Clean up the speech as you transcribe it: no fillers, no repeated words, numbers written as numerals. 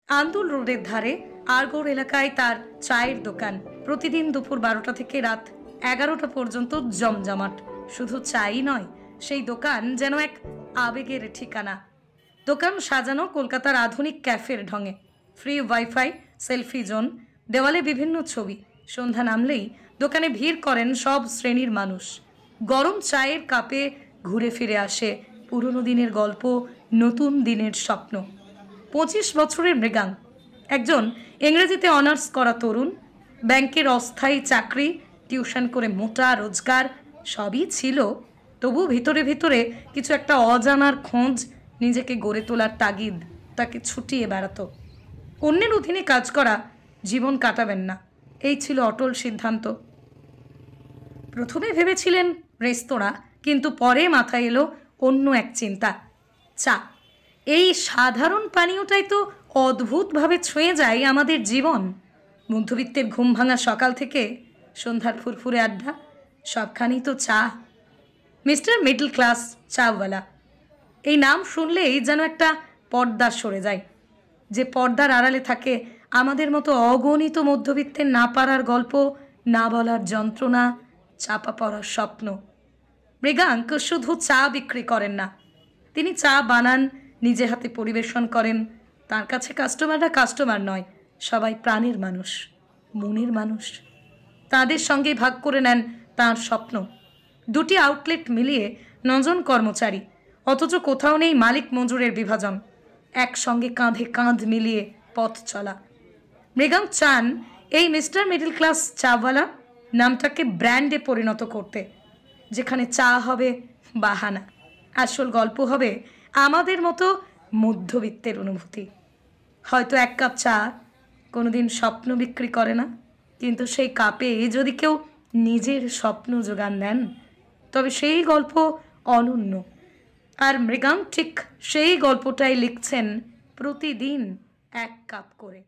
আন্দুল রোডের ধারে আরগোড় এলাকায় তার চায়ের দোকান। প্রতিদিন দুপুর 12টা থেকে রাত 11টা পর্যন্ত জমজমাট। শুধু চাই নয়, সেই দোকান যেন এক আবেগের ঠিকানা। দোকান সাজানো কলকাতার আধুনিক ক্যাফের ঢঙে। ফ্রি ওয়াইফাই, সেলফি জোন, দেওয়ালে বিভিন্ন ছবি। সন্ধ্যা নামলেই দোকানে ভিড় করেন সব শ্রেণীর মানুষ। গরম চায়ের কাপে ঘুরে ফিরে আসে পুরনো দিনের গল্প, নতুন দিনের স্বপ্ন। 25 বছরের মৃগাং, একজন ইংরেজিতে অনার্স করা তরুণ। ব্যাংকের অস্থায়ী চাকরি, টিউশন করে মোটা রোজগার সবই ছিল। তবু ভিতরে ভিতরে কিছু একটা অজানার খোঁজ, নিজেকে গড়ে তোলার তাগিদ তাকে ছুটিয়ে বেড়াতো। অন্যের অধীনে কাজ করা, জীবন কাটাবেন না, এই ছিল অটল সিদ্ধান্ত। প্রথমে ভেবেছিলেন রেস্তোরাঁ, কিন্তু পরে মাথায় এলো অন্য এক চিন্তা, চা। এই সাধারণ পানীয়টাই তো অদ্ভুতভাবে ছুঁয়ে যায় আমাদের জীবন। মধ্যবিত্তের ঘুম ভাঙা সকাল থেকে সন্ধ্যার ফুরফুরে আড্ডা, সবখানেই তো চা। মিস্টার মিডল ক্লাস চাওয়ালা, এই নাম শুনলেই যেন একটা পর্দা সরে যায়। যে পর্দার আড়ালে থাকে আমাদের মতো অগণিত মধ্যবিত্তের না পারার গল্প, না বলার যন্ত্রণা, চাপা পড়ার স্বপ্ন। মৃগাঙ্ক শুধু চা বিক্রি করেন না, তিনি চা বানান, নিজে হাতে পরিবেশন করেন। তার কাছে কাস্টমাররা কাস্টমার নয়, সবাই প্রাণের মানুষ, মনের মানুষ। তাদের সঙ্গে ভাগ করে নেন তাঁর স্বপ্ন। দুটি আউটলেট মিলিয়ে 9 জন কর্মচারী, অথচ কোথাও নেই মালিক মজুরের বিভাজন। একসঙ্গে কাঁধে কাঁধ মিলিয়ে পথ চলা। মৃগাং চান এই মিস্টার মিডল ক্লাস চাওয়ালা নামটাকে ব্র্যান্ডে পরিণত করতে, যেখানে চা হবে বাহানা, আসল গল্প হবে আমাদের মতো মধ্যবিত্তের অনুভূতি। হয়তো এক কাপ চা কোনোদিন স্বপ্ন বিক্রি করে না, কিন্তু সেই কাপে যদি কেউ নিজের স্বপ্ন যোগান দেন, তবে সেই গল্প অনন্য। আর মৃগাং ঠিক সেই গল্পটাই লিখছেন প্রতিদিন 1 কাপ করে।